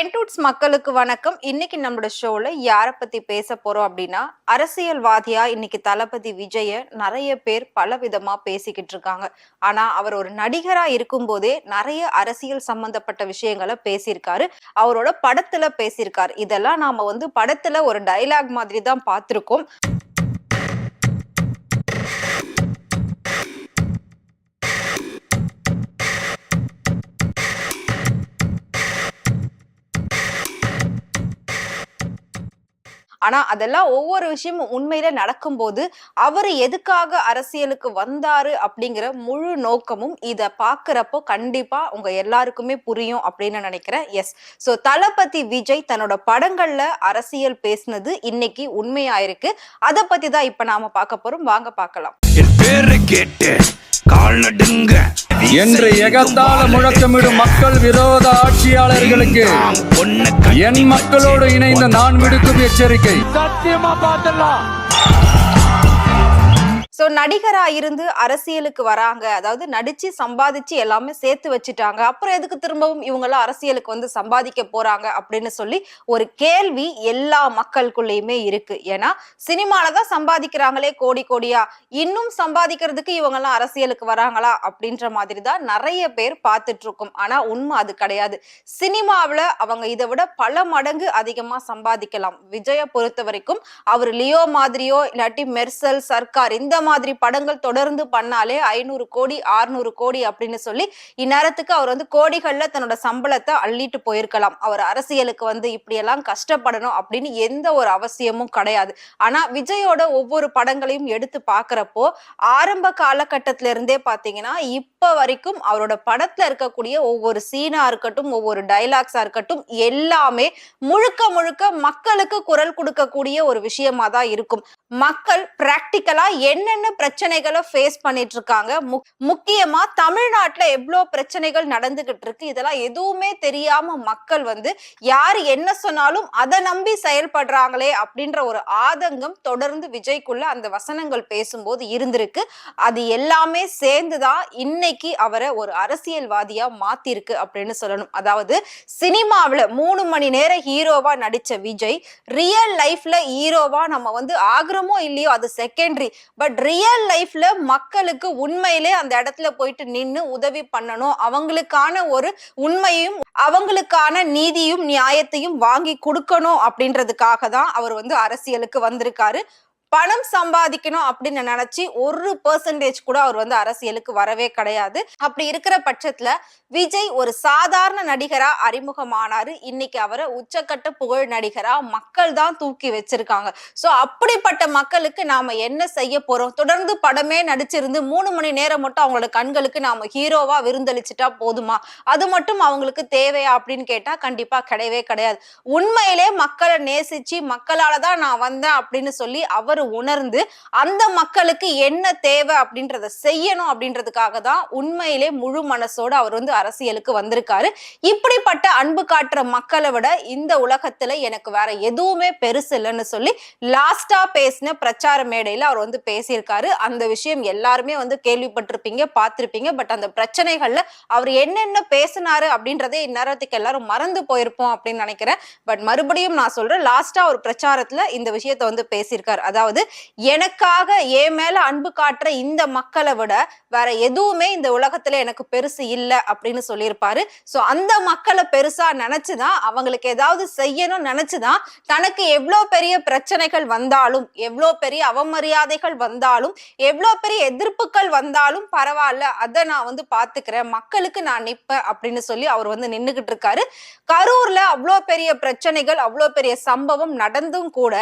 ட்ரெண்ட்வுட்ஸ் மக்களுக்கு வணக்கம். இன்னைக்கு நம்மளோட ஷோல யாரை பத்தி பேச போறோம் அப்படின்னா, அரசியல்வாதியா இன்னைக்கு தளபதி விஜய நிறைய பேர் பல விதமா பேசிக்கிட்டு இருக்காங்க. ஆனா அவர் ஒரு நடிகரா இருக்கும் போதே நிறைய அரசியல் சம்பந்தப்பட்ட விஷயங்களை பேசியிருக்காரு. அவரோட படத்துல பேசியிருக்காரு. இதெல்லாம் நாம படத்துல ஒரு டைலாக் மாதிரி தான் பார்த்திருக்கோம். ஆனா அதெல்லாம் ஒவ்வொரு விஷயமும் உண்மையில நடக்கும்போது அவரு எதுக்காக அரசியலுக்கு வந்தாரு அப்படிங்கிற முழு நோக்கமும் இத பாக்குறப்போ கண்டிப்பா உங்க எல்லாருக்குமே புரியும் அப்படின்னு நினைக்கிறேன். எஸ், சோ தளபதி விஜய் தன்னோட படங்கள்ல அரசியல் பேசினது இன்னைக்கு உண்மையாயிருக்கு. அத பத்தி தான் இப்ப நாம பார்க்க போறோம். வாங்க பார்க்கலாம். என்று எகத்தால முழக்கமிடும் மக்கள் விரோத ஆட்சியாளர்களுக்கு என் மக்களோடு இணைந்த நான் விடுக்கும் எச்சரிக்கை. சத்தியமா பார்த்தலாம். சோ நடிகரா இருந்து அரசியலுக்கு வராங்க, அதாவது நடிச்சு சம்பாதிச்சு எல்லாமே சேர்த்து வச்சுட்டாங்க, அப்புறம் எதுக்கு திரும்பவும் இவங்கெல்லாம் அரசியலுக்கு சம்பாதிக்க போறாங்க அப்படின்னு சொல்லி ஒரு கேள்வி எல்லா மக்களுக்குள்ளயுமே இருக்கு. ஏன்னா சினிமாலதான் சம்பாதிக்கிறாங்களே கோடி கோடியா, இன்னும் சம்பாதிக்கிறதுக்கு இவங்க எல்லாம் அரசியலுக்கு வராங்களா அப்படின்ற மாதிரி தான் நிறைய பேர் பார்த்துட்டு இருக்கோம். ஆனா உண்மை அது கிடையாது. சினிமாவில அவங்க இதை விட பல மடங்கு அதிகமா சம்பாதிக்கலாம். விஜய பொறுத்த வரைக்கும் அவர் லியோ மாதிரியோ இல்லாட்டி மெர்சல், சர்க்கார் இந்த மாதிரி படங்கள் தொடர்ந்து பண்ணாலே 500 கோடி 600 கோடி அப்படின்னு சொல்லி இந்நேரத்துக்கு அவர் கோடிகள்ல தன்னோட சம்பளத்தை அள்ளிட்டு போயிருக்கலாம். அவர் அரசியலுக்கு இப்படி எல்லாம் கஷ்டப்படணும் அப்படின்னு எந்த ஒரு அவசியமும் கிடையாது. ஆனா விஜயோட ஒவ்வொரு படங்களையும் எடுத்து பாக்குறப்போ ஆரம்ப காலகட்டத்தில இருந்தே பாத்தீங்கன்னா இப்ப வரைக்கும் அவரோட படத்துல இருக்கக்கூடிய ஒவ்வொரு சீனா இருக்கட்டும், ஒவ்வொரு டைலாக்ஸா இருக்கட்டும், எல்லாமே முழுக்க முழுக்க மக்களுக்கு குரல் கொடுக்கக்கூடிய ஒரு விஷயமா தான் இருக்கும். மக்கள் பிராக்டிக்கலா என்னென்ன பிரச்சனைகளை ஃபேஸ் பண்ணிட்டு இருக்காங்க, முக்கியமா தமிழ்நாட்டுல எவ்வளவு பிரச்சனைகள் நடந்துகிட்டு இருக்கு, இதெல்லாம் எதுவுமே தெரியாம மக்கள் யாரு என்ன சொன்னாலும் அதை நம்பி செயல்படுறாங்களே அப்படின்ற ஒரு ஆதங்கம் தொடர்ந்து விஜய்க்குள்ள அந்த வசனங்கள் பேசும்போது இருந்திருக்கு. அது எல்லாமே சேர்ந்துதான் இன்னைக்கு அவரை ஒரு அரசியல்வாதியா மாத்திருக்கு அப்படின்னு சொல்லணும். அதாவது சினிமாவில 3 மணி நேர ஹீரோவா நடிச்ச விஜய் ரியல் லைஃப்ல ஹீரோவா நம்ம ஆகுறோமோ இல்லையோ அது செகண்டரி. பட் ரியல் லைஃப்ல மக்களுக்கு உண்மையிலே அந்த இடத்துல போயிட்டு நின்னு உதவி பண்ணணும், அவங்களுக்கான ஒரு உண்மையும் அவங்களுக்கான நீதியும் நியாயத்தையும் வாங்கி கொடுக்கணும் அப்படின்றதுக்காக தான் அவர் அரசியலுக்கு வந்திருக்காரு. பணம் சம்பாதிக்கணும் அப்படின்னு நினைச்சு 1% கூட அவர் அரசியலுக்கு வரவே கிடையாது. அப்படி இருக்கிற பட்சத்துல விஜய் ஒரு சாதாரண நடிகரா அறிமுகமானாரு. இன்னைக்கு அவரை உச்சக்கட்ட புகழ் நடிகரா மக்கள் தான் தூக்கி வச்சிருக்காங்க. சோ அப்படிப்பட்ட மக்களுக்கு நாம என்ன செய்ய போறோம்? தொடர்ந்து படமே நடிச்சிருந்து 3 மணி நேரம் மட்டும் அவங்களோட கண்களுக்கு நாம ஹீரோவா விருந்தளிச்சுட்டா போதுமா? அது மட்டும் அவங்களுக்கு தேவையா அப்படின்னு கேட்டா கண்டிப்பா கிடையவே கிடையாது. உண்மையிலே மக்களை நேசிச்சு மக்களாலதான் நான் வந்தேன் அப்படின்னு சொல்லி அவர் உணர்ந்து அந்த மக்களுக்கு என்ன தேவை அப்படின்றத செய்யணும் அப்படின்றதுக்காக தான் உண்மையிலே முழு மனசோட அவர் அரசியலுக்கு வந்திருக்காரு. இப்படிப்பட்ட அன்பு காட்டுற மக்களை விட இந்த உலகத்துல எனக்கு வேற எதுவுமே பெருசு இல்லைன்னு சொல்லி லாஸ்டா பேசின பிரச்சார மேடையில அவர் பேசியிருக்காரு. அந்த விஷயம் எல்லாருமே கேள்விப்பட்டிருப்பீங்க, பார்த்திருப்பீங்க. பட் அந்த பிரச்சனைகள்ல அவர் என்னென்ன பேசினாரு அப்படின்றதே இந்நேரத்துக்கு எல்லாரும் மறந்து போயிருப்போம் அப்படின்னு நினைக்கிறேன். பட் மறுபடியும் நான் சொல்றேன், லாஸ்டா ஒரு பிரச்சாரத்துல இந்த விஷயத்த பேசியிருக்காரு. அதாவது எனக்காக என் மேல அன்பு காட்டுற இந்த மக்களை விட வேற எதுவுமே இந்த உலகத்துல எனக்கு பெருசு இல்லை அப்படின்னு சொல்லியிருப்பாரு. சோ அந்த மக்களை பெருசா நினைச்சுதான், அவங்களுக்கு ஏதாவது செய்யணும் நினைச்சுதான், தனக்கு எவ்வளவு பெரிய பிரச்சனைகள் வந்தாலும், எவ்வளவு பெரிய அவமரியாதைகள் வந்தாலும், எவ்வளவு பெரிய எதிர்ப்புகள் வந்தாலும் பரவாயில்ல, அதை நான் பாத்துக்கிறேன், மக்களுக்கு நான் நிப்பேன் அப்படின்னு சொல்லி அவர் நின்னுகிட்டு இருக்காரு. கரூர்ல அவ்வளவு பெரிய பிரச்சனைகள், அவ்வளவு பெரிய சம்பவம் நடந்தும் கூட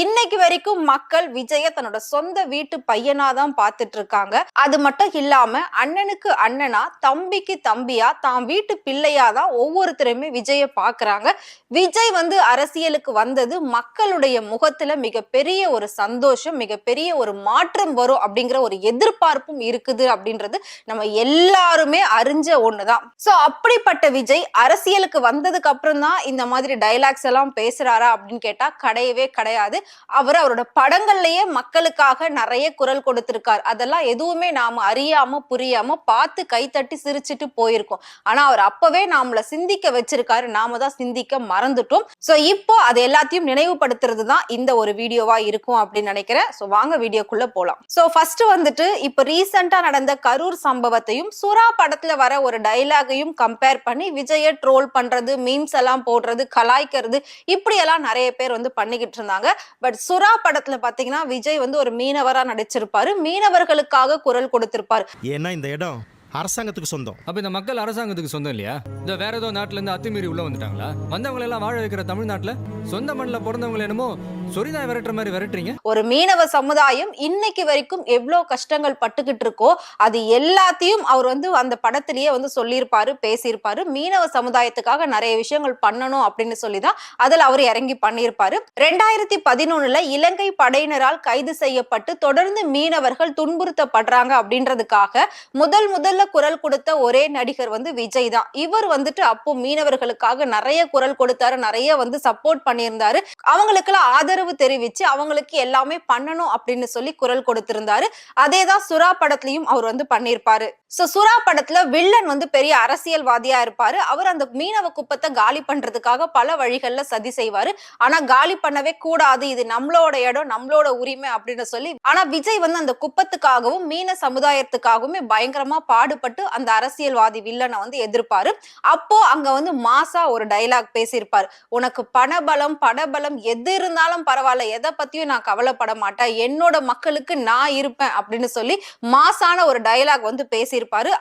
இன்னைக்கு வரைக்கும் மக்கள் விஜய தன்னோட சொந்த வீட்டு பையனாதான் பார்த்துட்டு இருக்காங்க. அது மட்டும் இல்லாம அண்ணனுக்கு அண்ணனா, தம்பிக்கு தம்பியா, தான் வீட்டு பிள்ளையாதான் ஒவ்வொருத்தருமே விஜய பாக்குறாங்க. விஜய் அரசியலுக்கு வந்தது மக்களுடைய முகத்துல மிகப்பெரிய ஒரு சந்தோஷம், மிகப்பெரிய ஒரு மாற்றம் வரும் அப்படிங்கிற ஒரு எதிர்பார்ப்பும் இருக்குது அப்படின்றது நம்ம எல்லாருமே அறிஞ்ச ஒண்ணுதான். சோ அப்படிப்பட்ட விஜய் அரசியலுக்கு வந்ததுக்கு அப்புறம் தான் இந்த மாதிரி டைலாக்ஸ் எல்லாம் பேசுறாரா அப்படின்னு கேட்டா கிடையவே கிடையாது. அவரோட படங்கள் படங்கள்லயே மக்களுக்காக நிறைய குரல் கொடுத்திருக்காரு. அதெல்லாம் எதுவுமே நாம அறியாம புரியாம பார்த்து கைத்தட்டி சிரிச்சிட்டு போயிருக்கோம். ஆனா அவர் அப்பவே நாமள சிந்திக்க வச்சிருக்காரு. நாம தான் சிந்திக்க மறந்துட்டோம். சோ இப்போ அது எல்லாத்தையும் நினைவுபடுத்துறது தான் இந்த ஒரு வீடியோவா இருக்கும் அப்படின்னு நினைக்கிறேன். சோ வாங்க வீடியோக்குள்ள போலாம். சோ ஃபர்ஸ்ட் வந்துட்டு இப்ப ரீசெண்டா நடந்த கரூர் சம்பவத்தையும் சுறா படத்துல வர ஒரு டைலாகையும் கம்பேர் பண்ணி விஜய ட்ரோல் பண்றது, மீம்ஸ் எல்லாம் போடுறது, கலாய்க்கிறது, இப்படி எல்லாம் நிறைய பேர் வந்து பண்ணிக்கிட்டு இருந்தாங்க. பட் சுறா படத்துல பாத்தீங்கன்னா விஜய் வந்து ஒரு மீனவரா நடிச்சிருப்பாரு. மீனவர்களுக்காக குரல் கொடுத்திருப்பாரு. ஏன்னா இந்த இடம் அரசாங்கத்துக்கு சொந்தம். அப்ப இந்த மக்கள் அரசாங்கத்துக்கு சொந்தம் இல்லையா? இந்த வேற ஏதோ நாட்டுல இருந்து அத்துமீறி உள்ள வந்துட்டாங்களா? வந்தவங்க எல்லாம் வாழ வைக்கிற தமிழ்நாட்டுல சொந்த மண்ணில் பிறந்தவங்க என்னமோ சொரிதான் விரட்டுற மாதிரி விரட்டுறீங்க. ஒரு மீனவ சமுதாயம் இன்னைக்கு வரைக்கும் எவ்வளவு கஷ்டங்கள் பட்டுக்கிட்டு இருக்கோ அது எல்லாத்தையும் அவர் வந்து அந்த படத்திலேயே வந்து சொல்லியிருப்பாரு, பேசியிருப்பாரு. மீனவ சமுதாயத்துக்காக நிறைய விஷயங்கள் பண்ணணும் அப்படின்னு சொல்லிதான் அதுல அவர் இறங்கி பண்ணியிருப்பாரு. 2011 இலங்கை படையினரால் கைது செய்யப்பட்டு தொடர்ந்து மீனவர்கள் துன்புறுத்தப்படுறாங்க அப்படின்றதுக்காக முதல்ல குரல் கொடுத்த ஒரே நடிகர் வந்து விஜய் தான். இவர் வந்துட்டு அப்போ மீனவர்களுக்காக நிறைய குரல் கொடுத்தாரு, நிறைய வந்து சப்போர்ட் பண்ணியிருந்தாரு. அவங்களுக்கு ஆதரவு தெரிவிச்சு அவங்களுக்கு எல்லாமே பண்ணணும் அப்படின்னு சொல்லி குரல் கொடுத்திருந்தாரு. அதேதான் சுறா படத்திலையும் அவர் வந்து பண்ணியிருப்பாரு. சோ சுறா படத்துல வில்லன் வந்து பெரிய அரசியல்வாதியா இருப்பாரு. அவர் அந்த மீனவ குப்பத்தை காலி பண்றதுக்காக பல வழிகள்ல சதி செய்வாரு. ஆனா காலி பண்ணவே கூடாது, இது நம்மளோட இடம், நம்மளோட உரிமை அப்படின்னு சொல்லி. ஆனா விஜய் வந்து அந்த குப்பத்துக்காகவும் மீன சமுதாயத்துக்காகவுமே பயங்கரமா பாடுபட்டு அந்த அரசியல்வாதி வில்லனை வந்து எதிர்ப்பாரு. அப்போ அங்க வந்து மாசா ஒரு டைலாக் பேசியிருப்பாரு. உனக்கு பணபலம் படபலம் எது இருந்தாலும் பரவாயில்ல, எதை பத்தியும் நான் கவலைப்பட மாட்டேன், என்னோட மக்களுக்கு நான் இருப்பேன் அப்படின்னு சொல்லி மாசான ஒரு டைலாக் வந்து பேசியிருப்பாரு.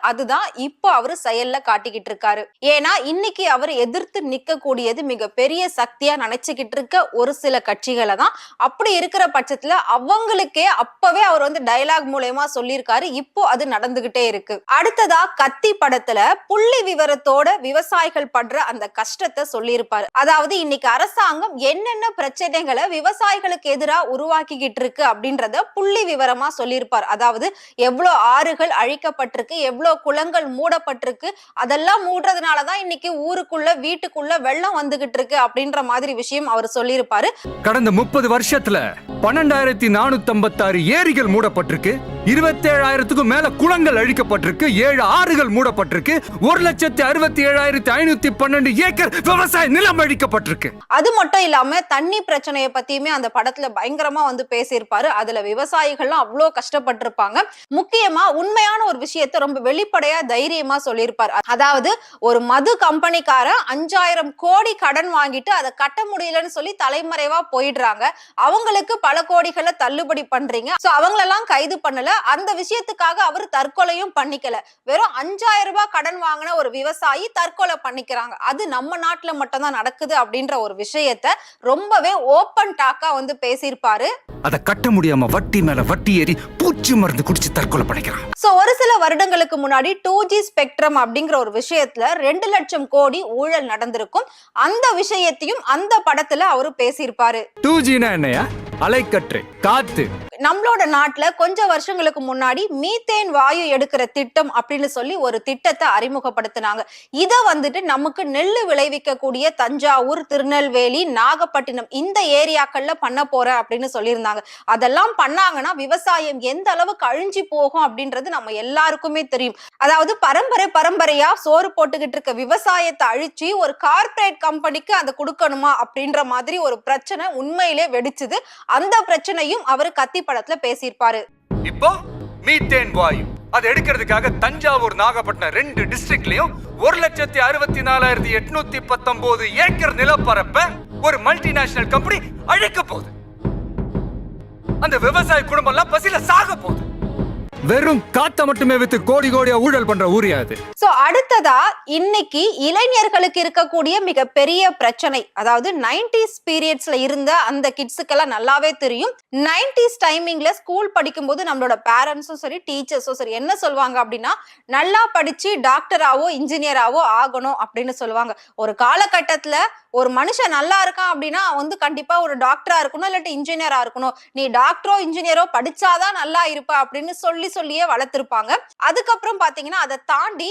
அதுதான் இப்போ அவரு செயல்ல காட்டிக்கிட்டு இருக்காரு. ஏன்னா இன்னைக்கு அவர் எதிர்த்து நிக்க கூடியது மிகப்பெரிய சக்தியா நினைச்சுக்கிட்டு இருக்க ஒரு சில கட்சிகளை தான். அப்படி இருக்கிற பட்சத்துல அவங்களுக்கே அப்பவே அவர் வந்து டைலாக் மூலமா சொல்லியிருக்காரு. இப்போ அது நடந்துகிட்டே இருக்கு. அடுத்ததா கத்தி படத்துல புள்ளி விவரத்தோட விவசாயிகள் படுற அந்த கஷ்டத்தை சொல்லியிருப்பாரு. அதாவது இன்னைக்கு அரசாங்கம் என்னென்ன பிரச்சனைகளை விவசாயிகளுக்கு எதிராக உருவாக்கிக்கிட்டு இருக்கு அப்படின்றத புள்ளி விவரமா சொல்லியிருப்பார். அதாவது எவ்வளவு ஆறுகள் அழிக்கப்பட்டிருக்கு, எவ்வளவு குளங்கள் மூடப்பட்டிருக்கு, அதெல்லாம் மூடுறதுனாலதான் இன்னைக்கு ஊருக்குள்ள வீட்டுக்குள்ள வெள்ளம் வந்துகிட்டு இருக்கு அப்படின்ற மாதிரி விஷயம் அவர் சொல்லியிருப்பாரு. கடந்த 30 வருஷத்துல 12,456 ஏரிகள் மூடப்பட்டிருக்கு, 27,000க்கும் மேல குளங்கள் அழிக்கப்பட்டிருக்கு, 7 ஆறுகள் மூடப்பட்டிருக்கு, 1,67,512 ஏக்கர் விவசாய நிலம் அழிக்கப்பட்டிருக்கு. அது மட்டும் இல்லாம தண்ணி பிரச்சனையை பத்தியுமே அந்த படத்துல பயங்கரமா வந்து பேசியிருப்பாரு. அதுல விவசாயிகள்லாம் அவ்வளவு கஷ்டப்பட்டிருப்பாங்க. முக்கியமா உண்மையான ஒரு விஷயத்த ரொம்ப வெளிப்படையா தைரியமா சொல்லியிருப்பாரு. அதாவது ஒரு மது கம்பெனிக்காரன் 5,000 கோடி கடன் வாங்கிட்டு அதை கட்ட முடியலன்னு சொல்லி தலைமறைவா போயிடுறாங்க. அவங்களுக்கு பல கோடிகளை தள்ளுபடி பண்றீங்க. சோ அவங்களெல்லாம் கைது பண்ணல. அந்த விஷயத்துக்காக அவர் தற்கொலையும் பண்ணிக்கல. வெறும் 5,000 ரூபாய் கடன் வாங்கின ஒரு விவசாயி தற்கொலை பண்ணிக்கிறாங்க. அது நம்ம நாட்டுல மட்டும் தான் நடக்குது அப்படின்ற ஒரு விஷயத்த ரொம்பவே ஓபன் டாக்கா வந்து பேசியிருப்பாரு. அதை கட்ட முடியாம வட்டி மேல வட்டி ஏறி பூச்சி மருந்து குடிச்சு தற்கொலை பண்ணிக்கிறான். சோ ஒரு சில வருடங்களுக்கு முன்னாடி 2G ஸ்பெக்ட்ரம் அப்படிங்கிற ஒரு விஷயத்துல 2 லட்சம் கோடி ஊழல் நடந்திருக்கும். அந்த விஷயத்தையும் அந்த படத்துல அவரு பேசியிருப்பாரு. 2Gனா என்னையா? அலைக்கற்றை காத்து. நம்மளோட நாட்டுல கொஞ்சம் வருஷங்களுக்கு முன்னாடி மீத்தேன் வாயு எடுக்கிற திட்டம் அப்படின்னு சொல்லி ஒரு திட்டத்தை அறிமுகப்படுத்தினாங்க. இத வந்துட்டு நமக்கு நெல்லு விளைவிக்க கூடிய தஞ்சாவூர், திருநெல்வேலி, நாகப்பட்டினம் இந்த ஏரியாக்கள்ல பண்ண போற அப்படின்னு சொல்லியிருந்தாங்க. அதெல்லாம் பண்ணாங்கன்னா விவசாயம் எந்த அளவுக்கு அழிஞ்சு போகும் அப்படின்றது நம்ம எல்லாருக்குமே தெரியும். அதாவது பரம்பரையா சோறு போட்டுக்கிட்டு இருக்க விவசாயத்தை அழிச்சு ஒரு கார்ப்பரேட் கம்பெனிக்கு அதை கொடுக்கணுமா அப்படின்ற மாதிரி ஒரு பிரச்சனை உண்மையிலே வெடிச்சது. அந்த பிரச்சனையும் அவர் கத்தி படத்துல பேசியிருப்பாரு. இப்போ மீத்தேன் வாயு அதை எடுக்கிறதுக்காக தஞ்சாவூர், நாகப்பட்டினம் 2 டிஸ்ட்ரிக்ட்லயும் 1,64,819 ஏக்கர் நிலப்பரப்ப ஒரு மல்டிநேஷனல் கம்பெனி அழிக்க போகுது. அந்த விவசாய குடும்பம் எல்லாம் பசியில சாக போகுது. வெறும் காத்த மட்டுமே வித்து கோடி கோடியா ஊழல் பண்ற ஊரியா அது. சோ அடுத்ததா இன்னைக்கு இளைஞர்களுக்கு இருக்கக்கூடிய மிகப்பெரிய பிரச்சனை, அதாவது 90s பீரியட்ஸ்ல இருந்த அந்த கிட்ஸுக்கெல்லாம் நல்லாவே தெரியும். 90s டைமிங்ல ஸ்கூல் படிக்கும் போது நம்மளோட பேரண்ட்ஸும் சரி, டீச்சர்ஸும் சரி என்ன சொல்லுவாங்க அப்படின்னா, நல்லா படிச்சு டாக்டராவோ இன்ஜினியராவோ ஆகணும் அப்படின்னு சொல்லுவாங்க. ஒரு காலகட்டத்துல ஒரு மனுஷன் நல்லா இருக்கான் அப்படின்னா வந்து கண்டிப்பா ஒரு டாக்டரா இருக்கணும், இல்லாட்டி இன்ஜினியரா இருக்கணும். நீ டாக்டரோ இன்ஜினியரோ படிச்சாதான் நல்லா இருப்ப அப்படின்னு சொல்லியே வளர்த்திருப்பாங்க. அதுக்கப்புறம் பாத்தீங்கன்னா அதை தாண்டி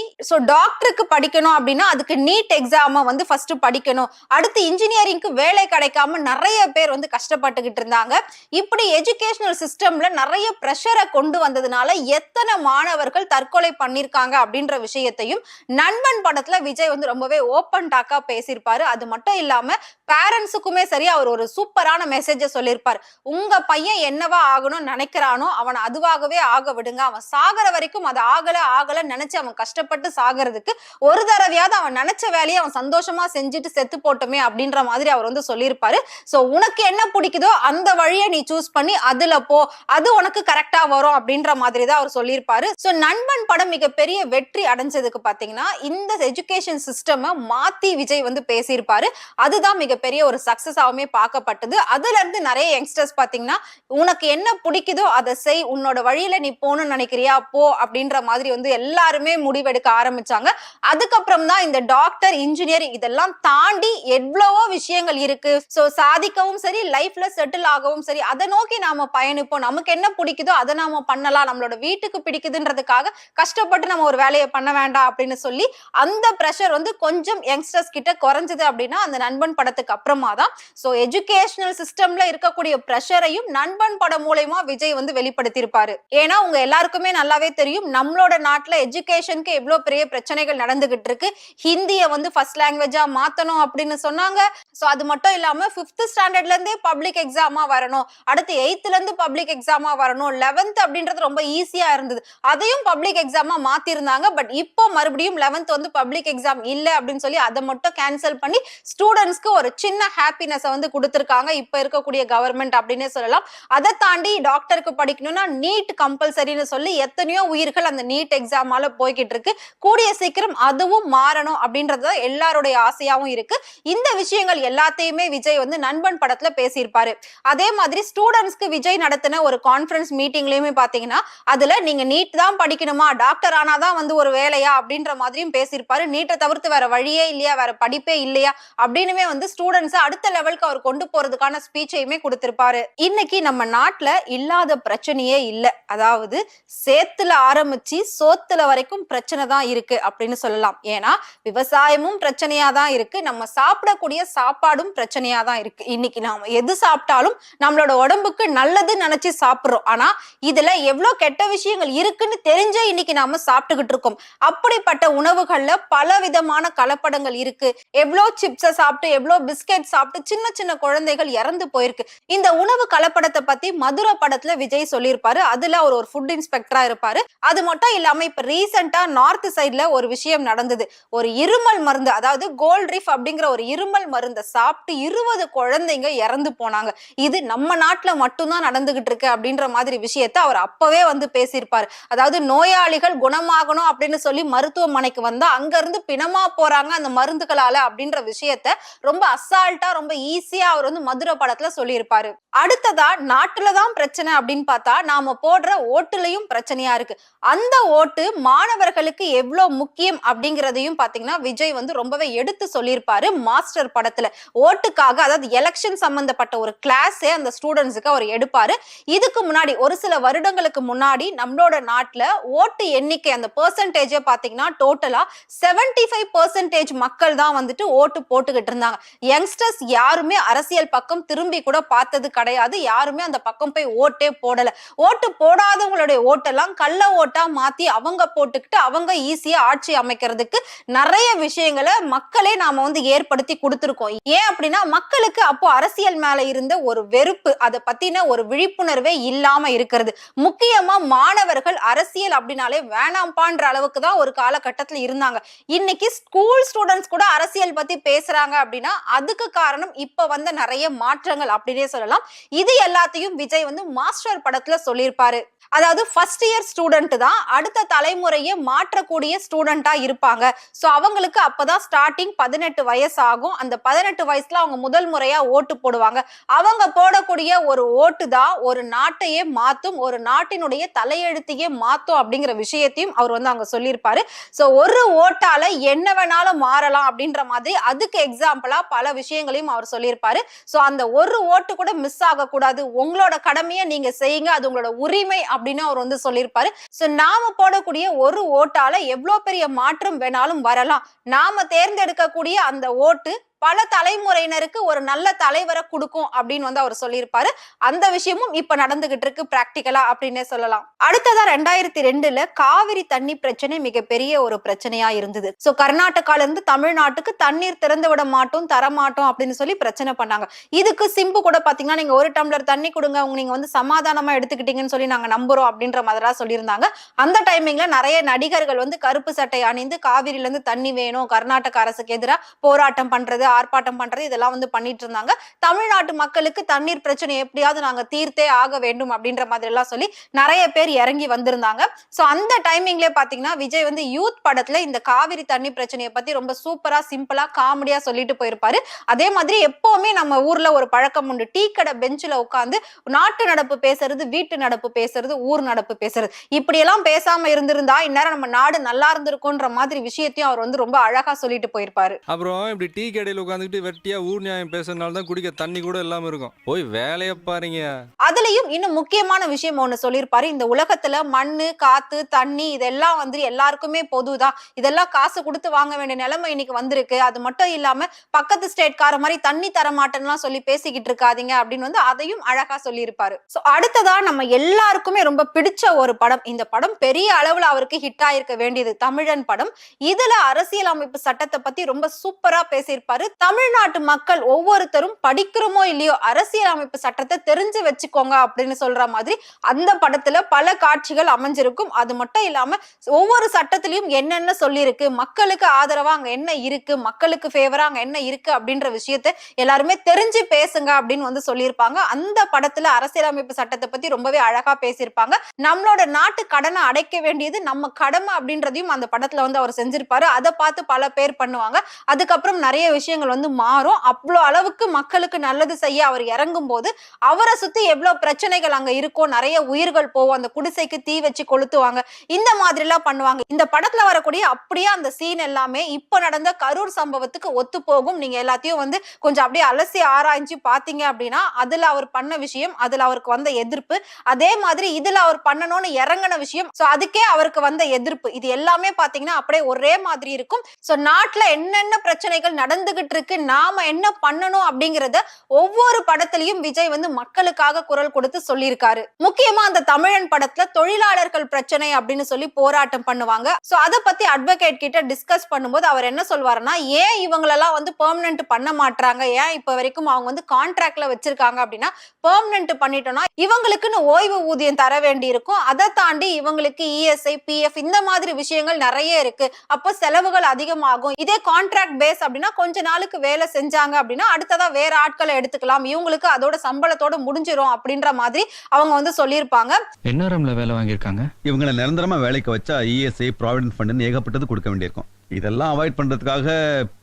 டாக்டருக்கு படிக்கணும் அப்படின்னா அதுக்கு நீட் எக்ஸாம வந்து ஃபர்ஸ்ட் படிக்கணும். அடுத்து இன்ஜினியரிங்க்கு வேலை கிடைக்காம நிறைய பேர் வந்து கஷ்டப்பட்டுக்கிட்டு இருந்தாங்க. இப்படி எஜுகேஷனல் சிஸ்டம்ல நிறைய பிரஷரை கொண்டு வந்ததுனால எத்தனை மாணவர்கள் தற்கொலை பண்ணிருக்காங்க அப்படின்ற விஷயத்தையும் நண்பன் படத்துல விஜய் வந்து ரொம்பவே ஓப்பன் டாக்கா பேசியிருப்பாரு. அது மட்டும் இல்லாம பேரண்ட்ஸுக்குமே சரி அவர் ஒரு சூப்பரான மெசேஜ சொல்லியிருப்பார். உங்க பையன் என்னவா ஆகணும்னு நினைக்கிறானோ அவன் அதுவாகவே ஆக விடுங்க. அவன் சாகர வரைக்கும் அது ஆகல நினைச்சு அவன் கஷ்டப்பட்டு சாகிறதுக்கு ஒரு தடவையாவது அவன் நினைச்ச வேலையை அவன் சந்தோஷமா செஞ்சுட்டு செத்து போட்டோமே அப்படின்ற மாதிரி அவர் வந்து சொல்லியிருப்பாரு. சோ உனக்கு என்ன பிடிக்குதோ அந்த வழியை நீ சூஸ் பண்ணி அதுல போ, அது உனக்கு கரெக்டா வரும் அப்படின்ற மாதிரி தான் அவர் சொல்லியிருப்பாரு. சோ நண்பன் படம் மிகப்பெரிய வெற்றி அடைஞ்சதுக்கு பாத்தீங்கன்னா இந்த எஜுகேஷன் சிஸ்டம் மாத்தி விஜய் வந்து பேசியிருப்பாரு. அதுதான் மிகப்பெரிய ஒரு சக்சஸாவுமே பார்க்கப்பட்டது. அதுல இருந்து நிறைய யங்ஸ்டர்ஸ் பாத்தீங்கன்னா உனக்கு என்ன பிடிக்குதோ அதை செய், உன்னோட வழியில நீ போகணும்னு நினைக்கிறியா போ அப்படின்ற மாதிரி வந்து எல்லாருமே முடிவெடுக்க ஆரம்பிச்சாங்க. அதுக்கப்புறம் தான் இந்த டாக்டர் இன்ஜினியர் இதெல்லாம் தாண்டி எவ்வளவோ விஷயங்கள் இருக்கு. சோ சாதிக்கவும் சரி, லைஃப்ல செட்டில் ஆகவும் சரி, அதை நோக்கி நாம பயணிப்போம். நமக்கு என்ன பிடிக்குதோ அதை நாம பண்ணலாம். நம்மளோட வீட்டுக்கு பிடிக்குதுன்றதுக்காக கஷ்டப்பட்டு நம்ம ஒரு வேலையை பண்ண வேண்டாம் அப்படின்னு சொல்லி அந்த பிரஷர் வந்து கொஞ்சம் யங்ஸ்டர்ஸ் கிட்ட குறைஞ்சது அப்படின்னா அந்த நண்பன் படத்துக்கு அப்புறமா தான். சோ எஜுகேஷனல் சிஸ்டம்ல இருக்கக்கூடிய பிரஷரையும் நண்பன் படம் மூலமா விஜய் வந்து வெளிப்படுத்தி இருப்பாரு. ஏன்னா உங்க எல்லாருக்குமே நல்லாவே தெரியும் நம்மளோட நாட்டுல எஜுகேஷனுக்கு எவ்வளவு பெரிய பிரச்சனைகள் நடந்துகிட்டு இருக்கு. ஹிந்தியை வந்து ஃபர்ஸ்ட் லாங்குவேஜா மாத்தணும் அப்படின்னு சொன்னாங்க. சோ அது மட்டும் இல்லாம 5th ஸ்டாண்டர்ட்ல இருந்தே பப்ளிக் எக்ஸாமா வரணும், அடுத்து 8th இருந்து பப்ளிக் எக்ஸாமா வரணும், 11th அப்படின்றது ரொம்ப ஈஸியா இருந்தது, அதையும் பப்ளிக் எக்ஸாமா மாத்திருந்தாங்க. பட் இப்போ மறுபடியும் 11th வந்து பப்ளிக் எக்ஸாம் இல்ல அப்படின்னு சொல்லி அதை மட்டும் கேன்சல் பண்ணி ஸ்டூடெண்ட்ஸ்க்கு ஒரு சின்ன ஹாப்பினஸ் வந்து கொடுத்திருக்காங்க இப்ப இருக்கக்கூடிய கவர்மெண்ட் அப்படின்னே சொல்லலாம். அதை தாண்டி டாக்டருக்கு படிக்கணும்னா நீட் கம்பல்சரின்னு சொல்லி எத்தனையோ உயிர்கள் அந்த நீட் எக்ஸாமால போய்கிட்டு இருக்கு. கூடிய சீக்கிரம் அதுவும் மாறணும் அப்படின்றது எல்லாருடைய ஆசையாவும் இருக்கு. இந்த விஷயங்கள் எல்லாத்தையுமே விஜய் வந்து நண்பன் படத்துல பேசியிருப்பாரு. அதே மாதிரி ஸ்டூடெண்ட்ஸ்க்கு விஜய் நடத்தின ஒரு கான்ஃபரன்ஸ் மீட்டிங்லயுமே பாத்தீங்கன்னா அதுல நீங்க நீட் தான் படிக்கணுமா, டாக்டர் ஆனாதான் வந்து ஒரு வேலையா அப்படின்ற மாதிரியும் பேசியிருப்பாரு. நீட்டை தவிர்த்து வேற வழியே இல்லையா, வேற படிப்பே இல்லையா அப்படின்னுமே வந்து ஸ்டூடெண்ட்ஸ் அடுத்த லெவலுக்கு அவர் கொண்டு போறதுக்கான ஸ்பீச்சையுமே கொடுத்திருப்பாரு. இன்னைக்கு நம்ம நாட்டுல இல்லாத பிரச்சனையே இல்ல. அதாவது சேத்துல ஆரம்பிச்சு சோத்துல வரைக்கும் பிரச்சனை தான் இருக்கு அப்படின்னு சொல்லலாம். ஏன்னா விவசாயமும் பிரச்சனையா தான் இருக்கு, நம்ம சாப்பிடக்கூடிய சாப்பாடும் பிரச்சனையா தான் இருக்கு. இன்னைக்கு நாம எது சாப்பிட்டாலும் நம்மளோட உடம்புக்கு நல்லது நினைச்சு சாப்பிடுறோம். ஆனா இதுல எவ்வளவு கெட்ட விஷயங்கள் இருக்குன்னு தெரிஞ்சே இன்னைக்கு நாம சாப்பிட்டுக்கிட்டு இருக்கோம். அப்படிப்பட்ட உணவுகள்ல பல விதமான கலப்படங்கள் இருக்கு. எவ்வளவு சிப்ஸை சாப்பிட்டு எவ்வளவு பிஸ்கெட் சாப்பிட்டு சின்ன சின்ன குழந்தைகள் இறந்து போயிருக்கு. இந்த உணவு கலப்படத்தை பத்தி மதுரை படத்துல விஜய் சொல்லியிருப்பாரு. அதுல அவர் ஒரு ஃபுட் இன்ஸ்பெக்டரா இருப்பாரு. அது மட்டும் இல்லாம இப்ப ரீசெண்டா நார்த் சைட்ல ஒரு விஷயம் நடந்தது. ஒரு இருமல் மருந்து, அதாவது கோல்ட்ரிஃப் அப்படிங்கிற ஒரு இருமல் மருந்தை சாப்பிட்டு 20 குழந்தைங்க இறந்து போனாங்க. இது நம்ம நாட்டுல மட்டும்தான் நடந்துகிட்டு இருக்கு அப்படின்ற மாதிரி விஷயத்த அவர் அப்பவே வந்து பேசியிருப்பாரு. அதாவது நோயாளிகள் குணமாகணும் அப்படின்னு சொல்லி மருத்துவமனைக்கு வந்தா அங்க இருந்து பிணமா போறாங்க அந்த மருந்துகளால அப்படின்ற விஷயத்த ரொம்ப அசால்ட்டா ரொம்ப ஈஸியா அவர் வந்து மதுரை படத்துல சொல்லியிருப்பாரு. அடுத்ததா நாட்டுலதான் பிரச்சனை அப்படின்னு பார்த்தா நாம போடுற ஓட்டுலயும் பிரச்சனையா இருக்கு. அந்த ஓட்டு மாணவர்களுக்கு எவ்வளவு முக்கியம் அப்படிங்கிறதையும் பாத்தீங்கன்னா விஜய் வந்து ரொம்பவே எடுத்து சொல்லியிருப்பாரு மாஸ்டர் படத்துல. ஓட்டுக்காக, அதாவது எலெக்ஷன் சம்பந்தப்பட்ட ஒரு கிளாஸே அந்த ஸ்டூடெண்ட்ஸுக்கு அவர் எடுப்பாரு. இதுக்கு முன்னாடி ஒரு சில வருடங்களுக்கு முன்னாடி நம்மளோட நாட்டுல ஓட்டு எண்ணிக்கை அந்த பெர்சன்டேஜே பாத்தீங்கன்னா டோட்டலா 75% மக்கள் தான் வந்துட்டு ஓட்டு போட்டுக்கிட்டு இருந்தாங்க. யங்ஸ்டர்ஸ் யாருமே அரசியல் பக்கம் திரும்பி கூட பார்த்தது கிடையாது. யாருமே அந்த பக்கம் போய் ஓட்டே போடல. ஓட்டு போடாதவங்களுடைய ஓட்டெல்லாம் கள்ள ஓட்டா மாத்தி அவங்க போட்டுக்கிட்டு அவங்க ஈஸியா ஆட்சி அமைக்கிறதுக்கு நிறைய விஷயங்களை மக்களே நாம வந்து ஏற்படுத்தி கொடுத்திருக்கோம். ஏன் அப்படின்னா மக்களுக்கு அப்போ அரசியல் மேல இருந்த ஒரு வெறுப்பு, அதை பத்தின ஒரு விழிப்புணர்வே இல்லாம இருக்கிறது. முக்கியமா மாணவர்கள் அரசியல் அப்படின்னாலே வேணாம்பான்ற அளவுக்கு தான் ஒரு காலகட்டத்துல இருந்தாங்க. இன்னைக்கு ஸ்கூல் ஸ்டூடெண்ட்ஸ் கூட அரசியல் பத்தி பேசுறாங்க அப்படின்னா அதுக்கு காரணம் இப்ப வந்த நிறைய மாற்றங்கள் அப்படின்னே சொல்லலாம். இது எல்லாத்தையும் விஜய் வந்து மாஸ்டர் படத்துல சொல்லியிருப்பாரு. அதாவது ஃபர்ஸ்ட் இயர் ஸ்டூடெண்ட் தான் அடுத்த தலைமுறையை மாற்றக்கூடிய ஸ்டூடெண்டா இருப்பாங்க. சோ அவங்களுக்கு அப்பதான் ஸ்டார்டிங் 18 வயசு ஆகும். அந்த 18 வயசுல அவங்க முதல் முறையா ஓட்டு போடுவாங்க. அவங்க போடக்கூடிய ஒரு ஓட்டு தான் ஒரு நாட்டையே மாத்தும், ஒரு நாட்டினுடைய தலையெழுத்தையே மாத்தும் அப்படிங்கிற விஷயத்தையும் அவர் வந்து அங்க சொல்லியிருப்பாரு. சோ ஒரு ஓட்டால என்ன வேணாலும் மாறலாம் அப்படின்ற மாதிரி அதுக்கு எக்ஸாம்பிளா பல விஷயங்களையும் அவர் சொல்லியிருப்பாரு. சோ அந்த ஒரு ஓட்டு கூட மிஸ் ஆக கூடாது, உங்களோட கடமையை நீங்க செய்யுங்க, அது உங்களோட உரிமை அப்படின்னு அவர் வந்து சொல்லியிருப்பாரு. சோ நாம போடக்கூடிய ஒரு ஓட்டால எவ்வளவு பெரிய மாற்றம் வேணாலும் வரலாம். நாம தேர்ந்தெடுக்கக்கூடிய அந்த ஓட்டு பல தலைமுறையினருக்கு ஒரு நல்ல தலைவரை கொடுக்கும் அப்படின்னு வந்து அவர் சொல்லியிருப்பாரு. அந்த விஷயமும் இப்ப நடந்துகிட்டு இருக்கு பிராக்டிகலா அப்படின்னே சொல்லலாம். அடுத்ததா 2002ல காவிரி தண்ணி பிரச்சனை மிகப்பெரிய ஒரு பிரச்சனையா இருந்தது. சோ கர்நாடகால இருந்து தமிழ்நாட்டுக்கு தண்ணீர் திறந்து விட மாட்டோம், தரமாட்டோம் அப்படின்னு சொல்லி பிரச்சனை பண்ணாங்க. இதுக்கு சிம்பு கூட பாத்தீங்கன்னா நீங்க ஒரு டம்ளர் தண்ணி கொடுங்க, நீங்க வந்து சமாதானமா எடுத்துக்கிட்டீங்கன்னு சொல்லி நாங்க நம்புறோம் அப்படின்ற மாதிரி சொல்லியிருந்தாங்க. அந்த டைமிங்ல நிறைய நடிகர்கள் வந்து கருப்பு சட்டை அணிந்து காவிரியில இருந்து தண்ணி வேணும், கர்நாடக அரசுக்கு எதிராக போராட்டம் பண்றது, ஆர்ப்பாட்டம் பண்றது இதெல்லாம் வந்து பண்ணிட்டு இருந்தாங்க. தமிழ்நாட்டு மக்களுக்கு தண்ணீர் பிரச்சனை எப்படியாவது நாங்க தீர்த்தே ஆக வேண்டும் அப்படின்ற மாதிரி எல்லாம் சொல்லி நிறைய பேர் இறங்கி வந்திருந்தாங்க. சோ அந்த டைமிங்லயே பாத்தீங்கன்னா விஜய் வந்து யூத் படத்துல இந்த காவிரி தண்ணி பிரச்சனையை பத்தி ரொம்ப சூப்பரா சிம்பிளா காமெடியா சொல்லிட்டு போயிருப்பாரு. அதே மாதிரி எப்பவுமே நம்ம ஊர்ல ஒரு பழக்கம் உண்டு, டீ கடை பெஞ்சில உட்கார்ந்து நாட்டு நடப்பு பேசுறது, வீட்டு நடப்பு பேசுறது, ஊர் நடப்பு பேசுறது, இப்படி எல்லாம் பேசாம இருந்திருந்தா இந்நேரம் நம்ம நாடு நல்லா இருந்திருக்கும்ன்ற மாதிரி விஷயத்தையும் அவர் வந்து ரொம்ப அழகா சொல்லிட்டு போயிருப்பாரு. அப்புறம் இப்படி டீ கடையில் உட்காந்துக்கிட்டு வெட்டியா ஊர் நியாயம் பேசுறதுனால தான் குடிக்க தண்ணி கூட இல்லாம இருக்கும். போய் வேலையை பாருங்க. அதுலயும் இன்னும் முக்கியமான விஷயம் ஒண்ணு சொல்லியிருப்பாரு, இந்த உலகத்துல மண்ணு, காத்து, தண்ணி இதெல்லாம் வந்து எல்லாருக்குமே பொதுதான், இதெல்லாம் காசு கொடுத்து வாங்க வேண்டிய நிலைமை இன்னைக்கு வந்திருக்கு. அது மட்டும் இல்லாம பக்கத்து ஸ்டேட்கார மாதிரி தண்ணி தர மாட்டேன்லாம் சொல்லி பேசிக்கிட்டு இருக்காதீங்க அப்படின்னு வந்து அதையும் அழகா சொல்லியிருப்பாரு. சோ அடுத்ததா நம்ம எல்லாருக்குமே ரொம்ப பிடிச்ச ஒரு படம், இந்த படம் பெரிய அளவுல அவருக்கு ஹிட் ஆயிருக்க வேண்டியது தமிழன் படம். இதுல அரசியல் அமைப்பு சட்டத்தை பத்தி ரொம்ப சூப்பரா பேசியிருப்பாரு. தமிழ்நாட்டு மக்கள் ஒவ்வொருத்தரும் படிக்கிறோமோ இல்லையோ அரசியல் அமைப்பு சட்டத்தை தெரிஞ்சு வச்சுக்கோங்க அப்படின்னு சொல்ற மாதிரி அந்த படத்துல பல காட்சிகள் அமைஞ்சிருக்கும். அது மட்டும் இல்லாம ஒவ்வொரு சட்டத்திலையும் என்னென்ன சொல்லியிருக்கு, மக்களுக்கு ஆதரவா அங்க என்ன இருக்கு, மக்களுக்கு ஃபேவரா அங்க என்ன இருக்கு அப்படின்ற விஷயத்தை எல்லாருமே தெரிஞ்சு பேசுங்க அப்படின்னு வந்து சொல்லியிருப்பாங்க. அந்த படத்துல அரசியலமைப்பு சட்டத்தை பத்தி ரொம்பவே அழகா பேசியிருப்பாங்க. நம்மளோட நாட்டு கடனை அடைக்க வேண்டியது நம்ம கடமை அப்படின்றதையும் அந்த படத்துல வந்து அவர் செஞ்சிருப்பாரு. அதை பார்த்து பல பேர் பண்ணுவாங்க. அதுக்கப்புறம் நிறைய விஷயங்கள் வந்து மாறும். அவ்வளவு அளவுக்கு மக்களுக்கு நல்லது செய்ய அவர் இறங்கும் போது அவரை சுத்தி எவ்வளவு பிரச்சனைகள் அங்க இருக்கும், நிறைய உயிர்கள் போகும், அந்த குடிசைக்கு தீ வச்சு கொளுத்துவாங்க, இந்த மாதிரி எல்லாம் பண்ணுவாங்க. இந்த படத்துல வரக்கூடிய அப்படியே அந்த சீன் எல்லாமே இப்ப நடந்த கரூர் சம்பவத்துக்கு ஒத்து போகும். நீங்க எல்லாத்தையும் வந்து கொஞ்சம் அப்படியே அலசி ஆராய்ச்சி பாத்தீங்க அப்படின்னா அதுல அவர் பண்ண விஷயம், அதுல அவருக்கு வந்த எதிர்ப்பு, அதே மாதிரி இதுல அவர் பண்ணணும்னு இறங்கின விஷயம், சோ அதுக்கே அவருக்கு வந்த எதிர்ப்பு, இது எல்லாமே பாத்தீங்கன்னா அப்படியே ஒரே மாதிரி இருக்கும். சோ நாட்டுல என்னென்ன பிரச்சனைகள் நடந்துகிட்டு இருக்கு, நாம என்ன பண்ணணும் அப்படிங்கறத ஒவ்வொரு படத்திலையும் விஜய் வந்து மக்களுக்காக குரல் கொடுத்து சொல்லியிருக்காரு. முக்கியமா அந்த தமிழன் படத்துல தொழிலாளர்கள் பிரச்சனை அப்படின்னு சொல்லி போராட்டம் பண்ணுவாங்க. சோ அத பத்தி அட்வொகேட் கிட்ட டிஸ்கஸ் பண்ணும்போது அவர் என்ன சொல்வாருன்னா, ஏன் இவங்களெல்லாம் வந்து பெர்மனன்ட் பண்ண மாட்டாங்க, ஏன் இப்ப வரைக்கும் அவங்க வந்து கான்ட்ராக்ட்ல வச்சிருக்காங்க அப்படின்னா, பெர்மனன்ட் பண்ணிட்டோம்னா இவங்களுக்குன்னு ஓய்வு ஊதியம் தர வேண்டி இருக்கும், அதை தாண்டி இவங்களுக்கு இஎஸ்ஐ, பிஎஃப் இந்த மாதிரி விஷயங்கள் நிறைய இருக்கு, அப்போ செலவுகள் அதிகமாகும். இதே கான்ட்ராக்ட் பேஸ் அப்படின்னா கொஞ்ச நாளுக்கு வேலை செஞ்சாங்க அப்படின்னா அடுத்ததா வேற ஆட்களை எடுத்துக்கலாம், இவங்களுக்கு அதோட சம்பளத்தோட முடிஞ்சிரும் அப்படின்ற மாதிரி அவங்க வந்து சொல்லியிருப்பாங்க. என்ஆர்எம்ல வேலை வாங்கியிருக்காங்க, இவங்களை நிரந்தரமா வேலைக்கு வச்சா இஎஸ்ஐ, ப்ராவிடன்ட் ஃபண்ட் ஏகப்பட்டது கொடுக்க வேண்டியிருக்கும். இதெல்லாம் அவாய்ட் பண்றதுக்காக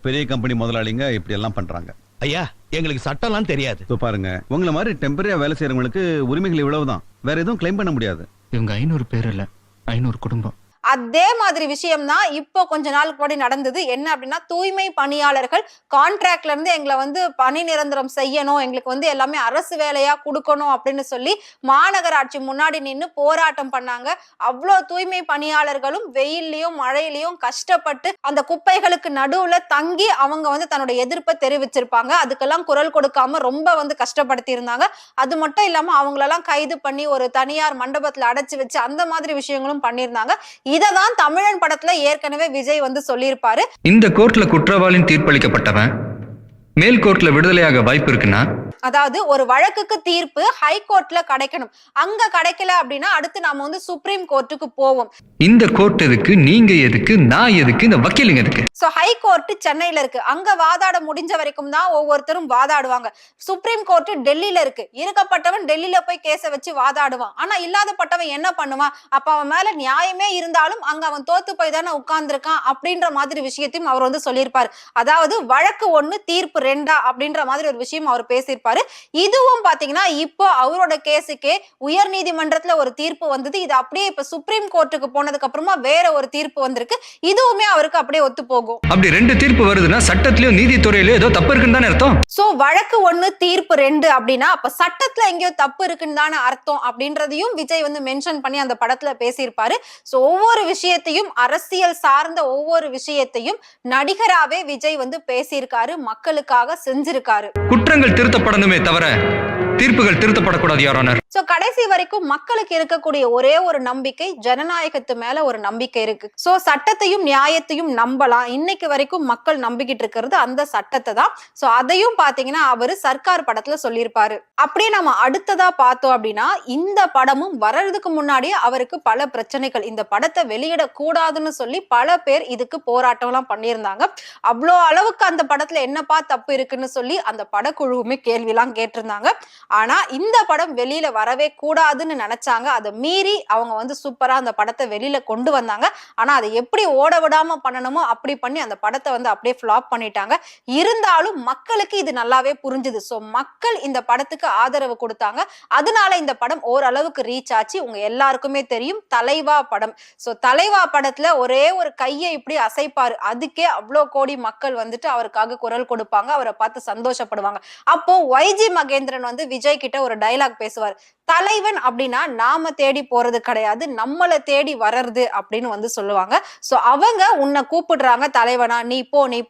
பெரிய கம்பெனி முதலாளிங்க இப்படி எல்லாம் பண்றாங்க. ஐயா எங்களுக்கு சட்டம்லாம் தெரியாது. பாருங்க, உங்களை மாதிரி டெம்பரரியா வேலை செய்யறவங்களுக்கு உரிமைகள் இவ்வளவுதான், வேற எதுவும் கிளைம் பண்ண முடியாது. இவங்க 500 பேர் இல்ல, 500 குடும்பம். அதே மாதிரி விஷயம் தான் இப்போ கொஞ்ச நாளுக்கு முன்னாடி நடந்தது. என்ன அப்படின்னா, தூய்மை பணியாளர்கள் கான்ட்ராக்ட்ல இருந்து எங்களை வந்து பணி நிரந்தரம் செய்யணும், எங்களுக்கு வந்து எல்லாமே அரசு வேலையா கொடுக்கணும் அப்படின்னு சொல்லி மாநகராட்சி முன்னாடி நின்று போராட்டம் பண்ணாங்க. அவ்வளோ தூய்மை பணியாளர்களும் வெயிலையும் மழையிலையும் கஷ்டப்பட்டு அந்த குப்பைகளுக்கு நடுவுல தங்கி அவங்க வந்து தன்னுடைய எதிர்ப்பை தெரிவிச்சிருப்பாங்க. அதுக்கெல்லாம் குரல் கொடுக்காம ரொம்ப வந்து கஷ்டப்படுத்தி இருந்தாங்க. அது மட்டும் இல்லாம அவங்களெல்லாம் கைது பண்ணி ஒரு தனியார் மண்டபத்துல அடைச்சு வச்சு அந்த மாதிரி விஷயங்களும் பண்ணியிருந்தாங்க. இததான் தமிழன் படத்துல ஏற்கனவே விஜய் வந்து சொல்லியிருப்பாரு. இந்த கோர்ட்ல குற்றவாளின்னு தீர்ப்பளிக்கப்பட்டவன் மேல் கோர்ட்ல விடுதலையாக வாய்ப்பு இருக்குன்னா அதாவது ஒரு வழக்குக்கு தீர்ப்பு ஹைகோர்ட்ல கிடைக்கணும். அங்க கிடைக்கல அப்படின்னா அடுத்து நாம வந்து சுப்ரீம் கோர்ட்டுக்கு போவோம். இந்த கோர்ட் எதுக்கு, நீங்க எதுக்கு, நான் எதுக்கு, இந்த வக்கீலுங்க எதுக்கு? சோ ஹைகோர்ட் சென்னையில இருக்கு. அங்க வாதாட முடிஞ்ச வரைக்கும் தான் ஒவ்வொருத்தரும் வாதாடுவாங்க. சுப்ரீம் கோர்ட் டெல்லியில இருக்கு. இருக்கப்பட்டவன் டெல்லியில போய் கேஸ வச்சு வாதாடுவான். ஆனா இல்லாதப்பட்டவன் என்ன பண்ணுவான்? அப்ப அவன் மேல நியாயமே இருந்தாலும் அங்க அவன் தோத்து போய் தானே உட்கார்ந்துருக்கான் அப்படின்ற மாதிரி விஷயத்தையும் அவர் வந்து சொல்லியிருப்பாரு. அதாவது வழக்கு 1 தீர்ப்பு 2 அப்படின்ற மாதிரி ஒரு விஷயம் அவர் பேசியிருப்பாரு. இதுவும் பாத்தீங்கன்னா இப்போ அவரோட கேஸுக்கே உயர் நீதிமன்றத்துல ஒரு தீர்ப்பு வந்தது. இது அப்படியே இப்ப சுப்ரீம் கோர்ட்டுக்கு போனதுக்கு அப்புறமா வேற ஒரு தீர்ப்பு வந்திருக்கு. இதுவுமே அவருக்கு அப்படியே ஒத்து போகும். அப்படி 2 தீர்ப்பு வருதுன்னா சட்டத்திலயும் நீதித்துறையிலயும் ஏதோ தப்பு இருக்குன்னு தானே அர்த்தம். சோ வழக்கு 1 தீர்ப்பு 2 அப்படின்னா அப்ப சட்டத்துல எங்கேயோ தப்பு இருக்குன்னு தானே அர்த்தம் அப்படின்றதையும் விஜய் வந்து மென்ஷன் பண்ணி அந்த படத்துல பேசியிருப்பாரு. சோ ஒவ்வொரு விஷயத்தையும், அரசியல் சார்ந்த ஒவ்வொரு விஷயத்தையும் நடிகராவே விஜய் வந்து பேசியிருக்காரு, மக்களுக்காக செஞ்சிருக்காரு. குற்றங்கள் திருத்தப்படணுமே தவிர தீர்ப்புகள் திருத்தப்படக்கூடாது யுவர் ஆனர். சோ கடைசி வரைக்கும் மக்களுக்கு இருக்கக்கூடிய ஒரே ஒரு நம்பிக்கை, ஜனநாயகத்து மேல ஒரு நம்பிக்கை இருக்கு. சோ சட்டத்தையும் நியாயத்தையும் நம்பலாம். இன்னைக்கு வரைக்கும் மக்கள் நம்பிக்கிட்டு இருக்கிறது அந்த சட்டத்தை தான். சோ அதையும் பாத்தீங்கன்னா அவரு சர்க்கார் படத்துல சொல்லியிருப்பாரு. அப்படியே நம்ம அடுத்ததா பார்த்தோம் அப்படின்னா இந்த படமும் வர்றதுக்கு முன்னாடியே அவருக்கு பல பிரச்சனைகள், இந்த படத்தை வெளியிட கூடாதுன்னு சொல்லி பல பேர் இதுக்கு போராட்டம் எல்லாம் பண்ணியிருந்தாங்க. அவ்வளோ அளவுக்கு அந்த படத்துல என்னப்பா தப்பு இருக்குன்னு சொல்லி அந்த படக்குழுவுமே கேள்வி எல்லாம் கேட்டிருந்தாங்க. ஆனா இந்த படம் வெளியில வரவே கூடாதுன்னு நினைச்சாங்க. அதை மீறி அவங்க வந்து சூப்பரா அந்த படத்தை வெளியில கொண்டு வந்தாங்க. ஆனா அதை எப்படி ஓட விடாம பண்ணணுமோ அப்படி பண்ணி அந்த படத்தை வந்து அப்படியே ஃபிளாப் பண்ணிட்டாங்க. இருந்தாலும் மக்களுக்கு இது நல்லாவே புரிஞ்சுது. சோ மக்கள் இந்த படத்துக்கு ஆதரவு கொடுத்தாங்க. அதனால இந்த படம் ஓரளவுக்கு ரீச் ஆச்சு. உங்க எல்லாருக்குமே தெரியும் தலைவா படம். சோ தலைவா படத்துல ஒரே ஒரு கையை இப்படி அசைப்பாரு, அதுக்கே அவ்வளோ கோடி மக்கள் வந்துட்டு அவருக்காக குரல் கொடுப்பாங்க, அவரை பார்த்து சந்தோஷப்படுவாங்க. அப்போ YG மகேந்திரன் வந்து விஜய் கிட்ட ஒரு டயலாக் பேசுவார். தலைவன் அப்படின்னா நாம தேடி போறது கிடையாது, நம்மளை தேடி வர்றது அப்படின்னு வந்து சொல்லுவாங்க. சோ அவங்க உன்னை கூப்பிடுறாங்க தலைவனா, நீ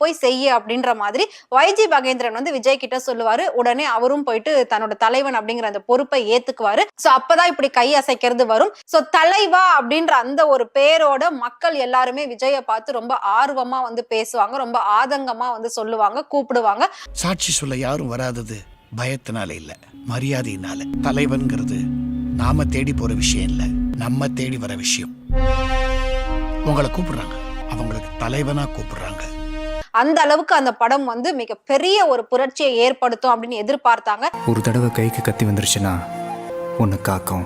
போய் செய்ய அப்படின்ற மாதிரி YG மகேந்திரன் வந்து விஜய் கிட்ட சொல்லுவாரு. உடனே அவரும் போயிட்டு தன்னோட தலைவன் அப்படிங்கிற அந்த பொறுப்பை ஏத்துக்குவாரு. சோ அப்பதான் இப்படி கை அசைக்கிறது வரும். சோ தலைவா அப்படின்ற அந்த ஒரு பேரோட மக்கள் எல்லாருமே விஜயை பார்த்து ரொம்ப ஆர்வமா வந்து பேசுவாங்க, ரொம்ப ஆதங்கமா வந்து சொல்லுவாங்க, கூப்பிடுவாங்க. சாட்சி சொல்ல யாரும் வராதது பயத்தினால இல்ல, மரியாதையினால. தலைவன்கிறது நாம தேடி போற விஷயம் இல்ல, நம்ம தேடி வர விஷயம். உங்களை கூப்பிடுறாங்க, அவங்களுக்கு தலைவனா கூப்பிடுறாங்க. அந்த அளவுக்கு அந்த படம் வந்து மிகப்பெரிய ஒரு புரட்சியை ஏற்படுத்தும் அப்படின்னு எதிர்பார்த்தாங்க. ஒரு தடவை கைக்கு கத்தி வந்துருச்சுன்னா ஒன்னு காக்கும்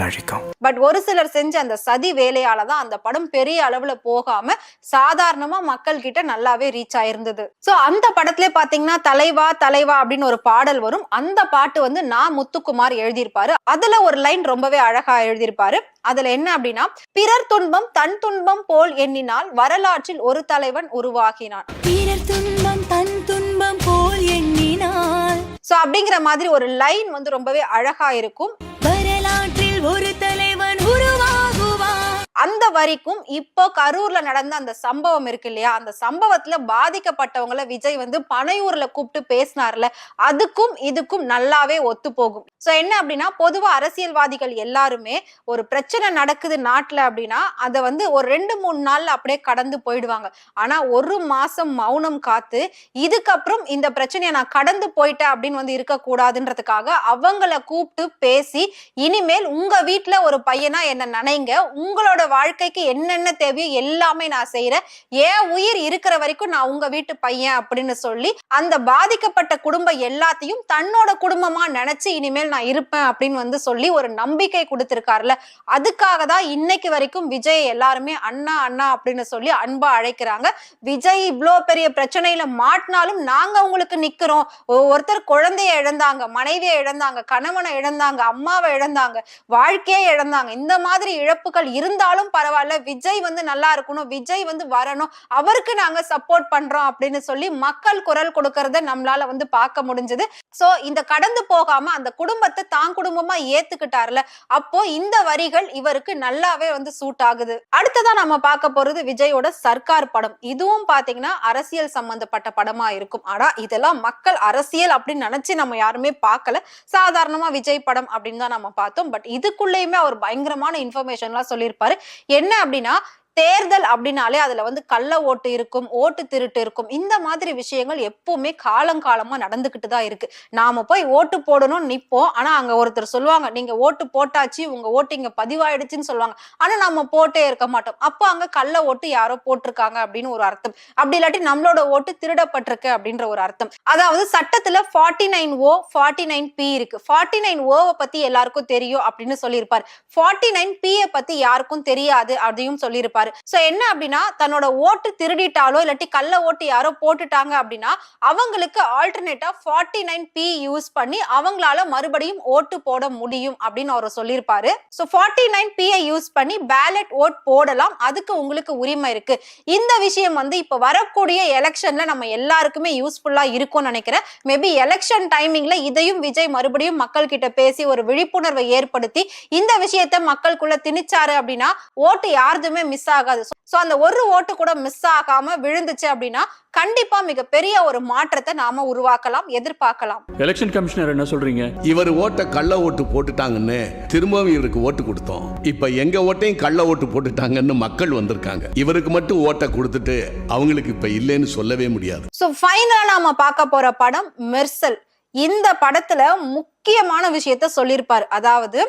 அழிக்கும். பட் ஒரு சிலர் செஞ்ச அந்த சதி வேலையால தான் அந்த படம் பெரிய அளவுல போகாம சாதாரணமா மக்கள் கிட்ட நல்லாவே ரீச் ஆயிருந்தது. சோ அந்த படத்திலே பாத்தீங்கன்னா தலைவா தலைவா அப்படின்னு ஒரு பாடல் வரும். அந்த பாட்டு வந்து முத்துக்குமார் எழுதியிருப்பாரு. அதுல ஒரு லைன் ரொம்பவே அழகா எழுதியிருப்பாரு. அதுல என்ன அப்படின்னா, பிறர் துன்பம் தன் துன்பம் போல் எண்ணினால் வரலாற்றில் ஒரு தலைவன் உருவாகினான். பிறர் துன்பம் தன் துன்பம் போல் எண்ணினால். சோ அப்படிங்கிற மாதிரி ஒரு லைன் வந்து ரொம்பவே அழகா இருக்கும். வரலாற்றில் ஒரு தலைவன் உருவாகுவான். அந்த வரிக்கும் இப்போ கரூர்ல நடந்த அந்த சம்பவம் இருக்கு இல்லையா, அந்த சம்பவத்துல பாதிக்கப்பட்டவங்கள விஜய் வந்து பனையூர்ல கூப்பிட்டு பேசினார்ல, அதுக்கும் இதுக்கும் நல்லாவே ஒத்து போகும். சோ என்ன அப்படின்னா, பொதுவா அரசியல்வாதிகள் எல்லாருமே ஒரு பிரச்சனை நடக்குது நாட்டுல அப்படின்னா அதை வந்து ஒரு 2-3 நாள்ல அப்படியே கடந்து போயிடுவாங்க. ஆனா 1 மாசம் மௌனம் காத்து இதுக்கப்புறம் இந்த பிரச்சனையை நான் கடந்து போயிட்டேன் அப்படின்னு வந்து இருக்கக்கூடாதுன்றதுக்காக அவங்கள கூப்பிட்டு பேசி, இனிமேல் உங்க வீட்டுல ஒரு பையனா என்ன நினைங்க, உங்களோட வாழ்க்கைக்கு என்னென்ன தேவையோ எல்லாமே நான் செய்யறேன், ஏன் உயிர் இருக்கிற வரைக்கும் நான் உங்க வீட்டு பையன் அப்படின்னு சொல்லி அந்த பாதிக்கப்பட்ட குடும்பம் எல்லாத்தையும் தன்னோட குடும்பமா நினைச்சு இனிமேல் நான் இருப்பேன் அப்படின்னு வந்து சொல்லி ஒரு நம்பிக்கை கொடுத்திருக்காருல. அதுக்காக தான் இன்னைக்கு வரைக்கும் விஜய் எல்லாருமே அண்ணா அண்ணா அப்படின்னு சொல்லி அன்பா அழைக்கிறாங்க. விஜய் இவ்வளோ பெரிய பிரச்சனையில மாட்டினாலும் நாங்க உங்களுக்கு நிக்கிறோம். ஒருத்தர் குழந்தைய இழந்தாங்க, மனைவியை இழந்தாங்க, கணவனை இழந்தாங்க, அம்மாவை இழந்தாங்க, வாழ்க்கையே இழந்தாங்க. இந்த மாதிரி இழப்புகள் இருந்தாலும் பரவாயில்ல, விஜய் வந்து நல்லா இருக்கணும், விஜய் வந்து வரணும், அவருக்கு நாங்க சப்போர்ட் பண்றோம் அப்படின்னு சொல்லி மக்கள் குரல் கொடுக்கறத நம்மளால வந்து பார்க்க முடிஞ்சது. சோ இந்த கடந்து போகாம அந்த குடும்பத்தை தான் குடும்பமா ஏத்துக்கிட்டார்ல, அப்போ இந்த வரிகள் இவருக்கு நல்லாவே வந்து சூட் ஆகுது. அடுத்ததா நம்ம பார்க்க போறது விஜயோட சர்க்கார் படம். இதுவும் பாத்தீங்கன்னா அரசியல் சம்பந்தப்பட்ட படமா இருக்கும். ஆனா இதெல்லாம் மக்கள் அரசியல் அப்படின்னு நினைச்சு நம்ம யாருமே பார்க்கல, சாதாரணமா விஜய் படம் அப்படின்னு தான் நம்ம பார்த்தோம். பட் இதுக்குள்ளேயுமே அவர் பயங்கரமான இன்ஃபர்மேஷன் எல்லாம் சொல்லியிருப்பாரு. என்ன அப்படின்னா, தேர்தல் அப்படின்னாலே அதுல வந்து கள்ள ஓட்டு இருக்கும், ஓட்டு திருட்டு இருக்கும். இந்த மாதிரி விஷயங்கள் எப்பவுமே காலங்காலமா நடந்துகிட்டு தான் இருக்கு. நாம போய் ஓட்டு போடணும்னு நிப்போம். ஆனா அங்க ஒருத்தர் சொல்லுவாங்க, நீங்க ஓட்டு போட்டாச்சு, உங்க ஓட்டு இங்க பதிவாயிடுச்சுன்னு சொல்லுவாங்க. ஆனா நம்ம போட்டே இருக்க மாட்டோம். அப்ப அங்க கள்ள ஓட்டு யாரோ போட்டிருக்காங்க அப்படின்னு ஒரு அர்த்தம். அப்படி இல்லாட்டி நம்மளோட ஓட்டு திருடப்பட்டிருக்கு அப்படின்ற ஒரு அர்த்தம். அதாவது சட்டத்துல 49O 49P இருக்கு. 49O பத்தி எல்லாருக்கும் தெரியும் அப்படின்னு சொல்லியிருப்பாரு. 49P பத்தி யாருக்கும் தெரியாது அதையும் சொல்லியிருப்பாரு. சோ என்ன அப்படின்னா, தன்னோட ஓட்டு திருடிட்டாலோ இல்லாட்டி கள்ள ஓட்டு யாரோ போட்டுட்டாங்க அப்படின்னா அவங்களுக்கு ஆல்டர்னேட்டா 49P யூஸ் பண்ணி அவங்களால மறுபடியும் ஓட்டு போட முடியும் அப்படின்னு அவர் சொல்லியிருப்பாரு. சோ 49P யூஸ் பண்ணி பேலட் ஓட் போடலாம். அதுக்கு உங்களுக்கு உரிமை இருக்கு. இந்த விஷயம் வந்து இப்ப வரக்கூடிய எலெக்ஷன்ல நம்ம எல்லாருக்குமே யூஸ்ஃபுல்லா இருக்கும்னு நினைக்கிறேன். மேபி எலெக்ஷன் டைமிங்ல இதையும் விஜய் மறுபடியும் மக்கள் கிட்ட பேசி ஒரு விழிப்புணர்வை ஏற்படுத்தி இந்த விஷயத்தை மக்களுக்குள்ள திணிச்சாரு அப்படின்னா ஓட்டு யாருதுமே மிஸ் ஆகாது. சோ அந்த ஒரு ஓட்டு கூட மிஸ் ஆகாம விழுந்துச்சு அப்படின்னா கண்டிப்பா மிகப்பெரிய ஒரு மாற்றத்தை நாம உருவாக்கலாம், எதிர்பார்க்கலாம். எலெக்ஷன் கமிஷனர் என்ன சொல்றீங்க? இவர் ஓட்ட கள்ள ஓட்டு போட்டுட்டாங்கன்னு திரும்பவும் இவருக்கு ஓட்டு கொடுத்தோம். இப்ப எங்க ஓட்டையும் கள்ள ஓட்டு போட்டுட்டாங்கன்னு மக்கள் வந்திருக்காங்க. இவருக்கு மட்டும் ஓட்டை கொடுத்துட்டு அவங்களுக்கு இப்ப இல்லைன்னு சொல்லவே முடியாது. சோ ஃபைனலா நாம பார்க்க போற படம் மெர்சல். இந்த படத்துல முக்கியமான விஷயத்த சொல்லியிருப்பாரு. அதாவது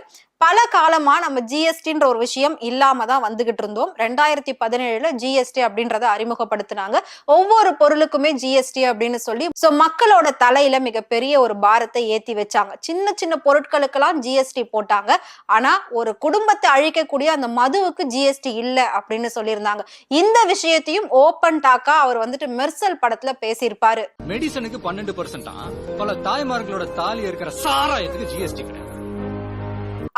பல காலமா நம்ம ஜிஎஸ்டின்ற ஒரு விஷயம் இல்லாம தான் வந்துகிட்டு இருந்தோம். 2017 ஜிஎஸ்டி அப்படின்றத அறிமுகப்படுத்தினாங்க. ஒவ்வொரு பொருளுக்குமே ஜிஎஸ்டி அப்படின்னு சொல்லி சோ மக்களோட தலையில மிகப்பெரிய ஒரு பாரத்தை ஏத்தி வச்சாங்க. சின்ன சின்ன பொருட்களுக்கெல்லாம் ஜிஎஸ்டி போட்டாங்க. ஆனா ஒரு குடும்பத்தை அழிக்கக்கூடிய அந்த மதுவுக்கு ஜிஎஸ்டி இல்ல அப்படின்னு சொல்லியிருந்தாங்க. இந்த விஷயத்தையும் ஓபன் டாக்கா அவர் வந்துட்டு மெர்சல் படத்துல பேசியிருப்பாரு. மெடிசனுக்கு 12%. பல தாய்மார்களோட தாலி இருக்கிற சாராயத்துக்கு ஜிஎஸ்டி கிடையாது.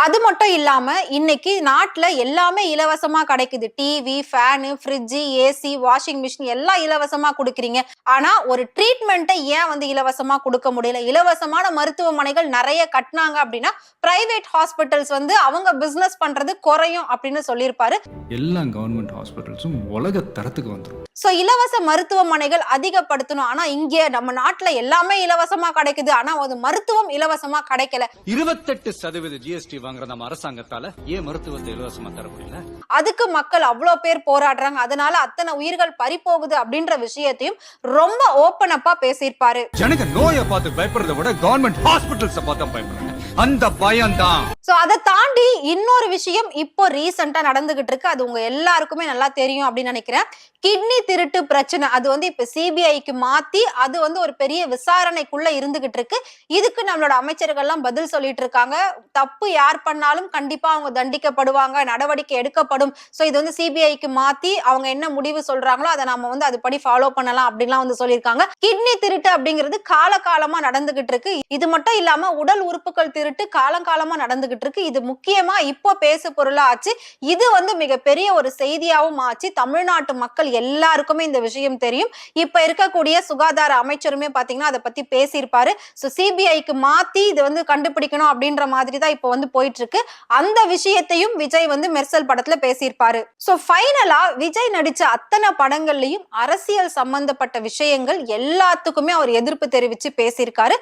அது மட்டும் இல்லாம இன்னைக்கு நாட்டுல எல்லாமே இலவசமா கிடைக்குது. TV, fan, fridge, AC, washing machine எல்லாம் இலவசமா கொடுக்குறீங்க. ஆனா ஒரு ட்ரீட்மெண்ட்டை ஏன் வந்து இலவசமா கொடுக்க முடியல? இலவசமான மருத்துவமனைகள் நிறைய கட்டினாங்க அப்படின்னா பிரைவேட் ஹாஸ்பிட்டல்ஸ் வந்து அவங்க பிசினஸ் பண்றது குறையும் அப்படின்னு சொல்லியிருப்பாரு. எல்லா கவர்மெண்ட் ஹாஸ்பிட்டல்ஸும் உலக தரத்துக்கு வந்துடும். சோ இலவச மருத்துவமனைகள் அதிகப்படுத்தணும். ஆனா இங்க நம்ம நாட்டுல எல்லாமே இலவசமா கிடைக்குது. ஆனா அது மருத்துவம் இலவசமா கிடைக்கல. 28% ஜிஎஸ்டி வாங்குற நம்ம அரசாங்கத்தால ஏன் மருத்துவத்தை இலவசமா தர முடியல? அதுக்கு மக்கள் அவ்வளவு பேர் போராடுறாங்க. அதனால அத்தனை உயிர்கள் பறிபோகுது அப்படின்ற விஷயத்தையும் ரொம்ப ஓபன் அப்பா பேசியிருப்பாரு. ஜனங்க நோயை பார்த்து பயப்படுறத விட கவர்மெண்ட் ஹாஸ்பிட்டல்ஸ் பார்த்து பயப்படுறாங்க. அந்த பயம் தான். சோ அதை தாண்டி இன்னொரு விஷயம் இப்போ ரீசெண்டா நடந்துகிட்டு இருக்கு. அது உங்க எல்லாருக்குமே நல்லா தெரியும் அப்படின்னு நினைக்கிறேன். கிட்னி திருட்டு பிரச்சனை. அது வந்து இப்ப சிபிஐக்கு மாத்தி அது வந்து ஒரு பெரிய விசாரணைக்குள்ள இருந்துகிட்டு இருக்கு. இதுக்கு நம்மளோட அமைச்சர்கள் எல்லாம் பதில் சொல்லிட்டு இருக்காங்க. தப்பு யார் பண்ணாலும் கண்டிப்பா அவங்க தண்டிக்கப்படுவாங்க, நடவடிக்கை எடுக்கப்படும். சோ இது வந்து சிபிஐக்கு மாத்தி அவங்க என்ன முடிவு சொல்றாங்களோ அதை நாம வந்து அதுபடி ஃபாலோ பண்ணலாம் அப்படின்லாம் வந்து சொல்லியிருக்காங்க. கிட்னி திருட்டு அப்படிங்கிறது காலகாலமா நடந்துகிட்டு இருக்கு. இது மட்டும் இல்லாம உடல் உறுப்புகள் திருட்டு காலங்காலமா நடந்துகிட்டு இருக்கு. இது முக்கியமா இப்போ பேசு பொருளா ஆச்சு. இது வந்து மிகப்பெரிய ஒரு செய்தியாவும் ஆச்சு. தமிழ்நாட்டு மக்கள் எல்லாருக்குமே இந்த விஷயம் தெரியும். இப்ப இருக்கக்கூடிய சுகாதார அமைச்சருமே பாத்தீங்கன்னா அதை பத்தி பேசியிருப்பாரு. சோ சிபிஐக்கு மாத்தி இது வந்து கண்டுபிடிக்கணும் அப்படின்ற மாதிரி தான் இப்போ வந்து போயிட்டு இருக்கு. அந்த விஷயத்தையும் விஜய் வந்து மெர்சல் படத்துல பேசியிருப்பாரு. சோ ஃபைனலா விஜய் நடிச்ச அத்தனை படங்கள்லயும் அரசியல் சம்பந்தப்பட்ட விஷயங்கள் எல்லாத்துக்குமே அவர் எதிர்ப்பு தெரிவிச்சு பேசியிருக்காரு.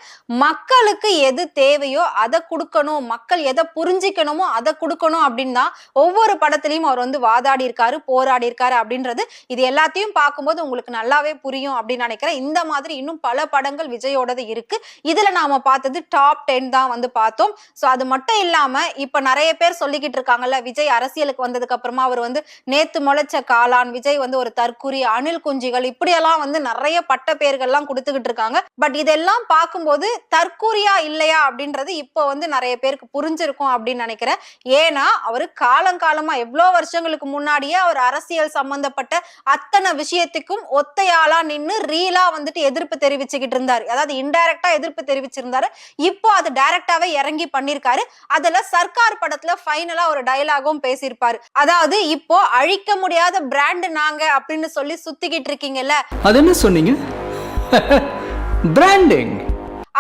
மக்களுக்கு எது தேவையோ அதை கொடுக்கணும், மக்கள் எதை புரிஞ்சிக்கணுமோ அதை கொடுக்கணும் அப்படின்னு தான் ஒவ்வொரு படத்திலையும் அவர் வந்து வாதாடி இருக்காரு, போராடி இருக்காரு அப்படின்றது இது எல்லாத்தையும் பார்க்கும்போது உங்களுக்கு நல்லாவே புரியும் அப்படின்னு நினைக்கிறேன். இந்த மாதிரி இன்னும் பல படங்கள் விஜயோடது இருக்கு. இதுல நாம பார்த்தது டாப் 10 தான் வந்து பார்த்தோம். சோ அது மட்டும் இல்லாம இப்ப நிறைய பேர் சொல்லிக்கிட்டு இருக்காங்கல்ல, விஜய் அரசியலுக்கு வந்ததுக்கு அப்புறமா அவர் வந்து நேத்து முளைச்ச காளான், விஜய் வந்து ஒரு தற்குறி, அணில் குஞ்சிகள், இப்படியெல்லாம் வந்து நிறைய பட்ட பெயர்கள்லாம் கொடுத்துக்கிட்டு இருக்காங்க. பட் இதெல்லாம் பார்க்கும்போது தற்குறியா இல்லையா அப்படின்றது இப்போ வந்து நிறைய பேருக்கு புரிஞ்சிருக்கும் அப்படின்னு நினைக்கிறேன். ஏன்னா அவரு காலங்காலமா எவ்வளவு வருஷங்களுக்கு முன்னாடியே அவர் அரசியல் சம்பந்தப்பட்ட அத்தனை விஷயத்துக்கும் ஒத்தையாளா நின்னு ரீலா வந்துட்டு எதிர்ப்பு தெரிவிச்சுக்கிட்டு இருந்தாரு. அதாவது இன்டைரக்டா எதிர்ப்பு தெரிவிச்சிருந்தாரு. இப்போ அது டைரக்டாவே இறங்கி பண்ணிருக்காரு. அதுல சர்க்கார் படத்துல ஃபைனலா ஒரு டயலாகும் பேசியிருப்பாரு. அதாவது இப்போ அழிக்க முடியாத பிராண்ட் நாங்க அப்படின்னு சொல்லி சுத்திக்கிட்டு இருக்கீங்கல்ல, அது என்ன சொன்னீங்க? பிராண்டிங்.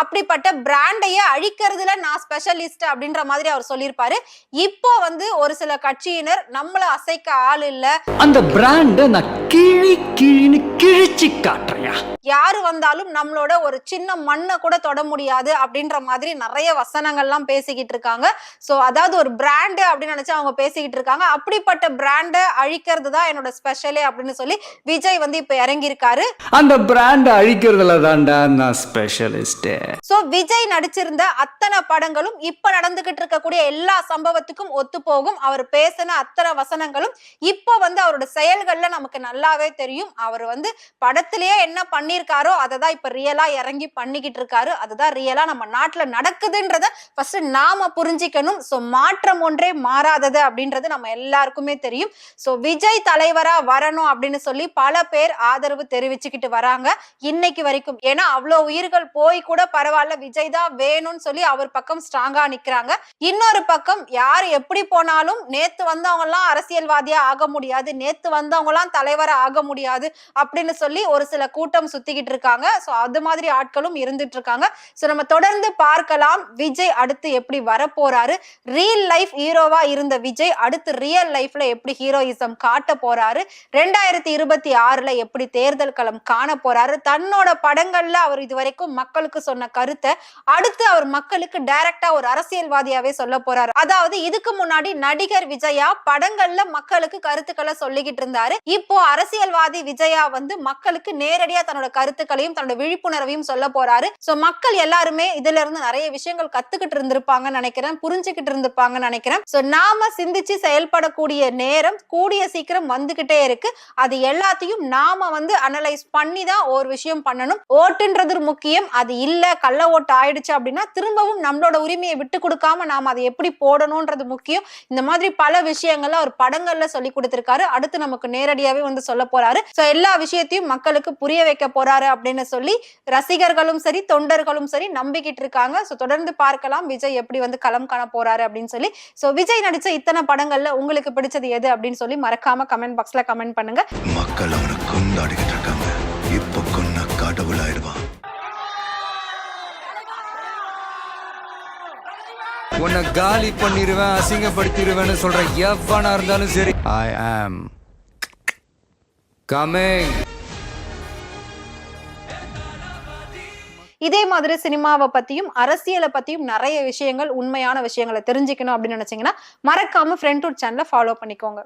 அப்படிப்பட்ட பிராண்டையே அழிக்கிறதுல நான் ஸ்பெஷலிஸ்ட் அப்படின்ற மாதிரி அவர் சொல்லியிருப்பாரு. இப்போ வந்து ஒரு சில கட்சியினர் நம்மள அசைக்க ஆள் இல்ல, அந்த பிராண்ட நான் கிழின்னு கிழிச்சு காட்டுறியா, யாரு வந்தாலும் நம்மளோட ஒரு சின்ன மண்ணை கூட தொட முடியாது அப்படின்ற மாதிரி நிறைய வசனங்கள்லாம் பேசிக்கிட்டு இருக்காங்க. சோ அதாவது ஒரு பிராண்டு அப்படின்னு நினைச்சு அவங்க பேசிக்கிட்டு இருக்காங்க. அப்படிப்பட்ட பிராண்டை அழிக்கிறது தான் என்னோட ஸ்பெஷலே அப்படின்னு சொல்லி விஜய் வந்து இப்ப இறங்கி இருக்காரு. அந்த பிராண்ட அழிக்கிறதுல தான்டா நான் ஸ்பெஷலிஸ்ட். சோ விஜய் நடிச்சிருந்த அத்தனை படங்களும் இப்ப நடந்துகிட்டு இருக்கக்கூடிய எல்லா சம்பவத்துக்கும் ஒத்து போகும். அவர் பேசின அத்தனை வசனங்களும் இப்போ வந்து அவரோட செயல்கள்ல நமக்கு நல்லாவே தெரியும். அவர் வந்து படத்திலேயே என்ன பண்ணிருக்காரோ அதை தான் இப்ப ரியலா இறங்கி பண்ணிக்கிட்டு இருக்காரு. அதுதான் ரியலா நம்ம நாட்டுல நடக்குதுன்றத ஃபர்ஸ்ட் நாம புரிஞ்சிக்கணும். சோ மாற்றம் ஒன்றே மாறாதது அப்படின்றது நம்ம எல்லாருக்குமே தெரியும். சோ விஜய் தலைவரா வரணும் அப்படின்னு சொல்லி பல பேர் ஆதரவு தெரிவிச்சுக்கிட்டு வராங்க இன்னைக்கு வரைக்கும். ஏன்னா அவ்வளவு உயிர்கள் போய் கூட பரவாயில்ல, விஜய் தான் வேணும்னு சொல்லி அவர் பக்கம் ஸ்ட்ராங்கா நிக்கிறாங்க. இன்னொரு பக்கம் யார் எப்படி போனாலும் நேத்து வந்தவங்க எல்லாம் அரசியல்வாதியா ஆக முடியாது, நேத்து வந்தவங்க எல்லாம் தலைவரா ஆக முடியாது அப்படின்னு சொல்லி ஒரு சில கூட்டம் சுத்திக்கிட்டு இருக்காங்க. சோ அது மாதிரி ஆட்களும் இருந்துட்டு இருக்காங்க. சோ நம்ம தொடர்ந்து பார்க்கலாம் விஜய் அடுத்து எப்படி வரப்போறாரு. ரியல் லைஃப் ஹீரோவா இருந்த விஜய் அடுத்து ரியல் லைஃப்ல எப்படி ஹீரோயிசம் காட்ட போறாரு, 2026ல எப்படி தேர்தல் களம் காண போறாரு, தன்னோட படங்கள்ல அவர் இதுவரைக்கும் மக்களுக்கு சொன்ன கருத்தை அடுத்து அவர் மக்களுக்கு டைரக்டா ஒரு அரசியல்வாதியாவே சொல்ல போறாரு. அதாவது இதுக்கு முன்னாடி நடிகர் விஜயா படங்கள்ல மக்களுக்கு கருத்துக்களை சொல்லிக்கிட்டு இருந்தாரு. இப்போ அரசியல்வாதி விஜயா வந்து மக்களுக்கு நேரடியா தன்னோட கருத்துக்களையும் தன்னோட விழிப்புணர்வையும் சொல்ல போறாரு. சோ மக்கள் எல்லாருமே இதுல இருந்து நிறைய விஷயங்கள் கத்துக்கிட்டு இருந்திருப்பாங்கன்னு நினைக்கிறேன், புரிஞ்சுக்கிட்டு இருந்திருப்பாங்கன்னு நினைக்கிறேன். சோ நாம சிந்திச்சு செயல்படக்கூடிய நேரம் கூடிய சீக்கிரம் வந்துகிட்டே இருக்கு. அது எல்லாத்தையும் நாம வந்து அனலைஸ் பண்ணி தான் ஒரு விஷயம் பண்ணணும். ஓட்டுன்றது முக்கியம். அது இல்ல கள்ள ஓட்டு ஆயிடுச்சு அப்படின்னா திரும்பவும் நம்மளோட உரிமையை விட்டு கொடுக்காம நாம அதை எப்படி போடணும்ன்றது முக்கியம். இந்த மாதிரி பல விஷயங்கள்ல அவர் படங்கள்ல சொல்லி கொடுத்திருக்காரு. அடுத்து நமக்கு நேரடியாவே வந்து சொல்ல போறாரு. சோ எல்லா விஷயத்தையும் மக்களுக்கு புரிய வைக்க போறாரு அப்படின்னு சொல்லி ரசிகர்களும் சரி தொண்டர்களும் சரி நம்பிக்கிட்டு இருக்காங்க. சோ தொடர்ந்து பார்க்கலாம் விஜய் எப்படி வந்து களம் காண போறாரு அப்படின்னு சொல்லி. சோ விஜய் நடிச்ச இத்தனை படங்கள்ல உங்களுக்கு பிடிச்சது எது அப்படின்னு சொல்லி மறக்காம கமெண்ட் பாக்ஸ்ல கமெண்ட் பண்ணுங்க. மக்கள் அவனை கொண்டாடிக்கிட்டு இருக்காங்க. இப்ப கொன்ன கடவுள் ஆயிடுவான். உன்னை காலி பண்ணிடுவேன், அசிங்கப்படுத்திடுவேன்னு சொல்ற எவனா இருந்தாலும் சரி, ஐ ஆம் கமிங். இதே மாதிரி சினிமாவை பத்தியும் அரசியலை பத்தியும் நிறைய விஷயங்கள் உண்மையான விஷயங்களை தெரிஞ்சுக்கணும் அப்படின்னு நினைச்சீங்கன்னா மறக்காம ஃப்ரெண்ட் டூட் சேனலை ஃபாலோ பண்ணிக்கோங்க.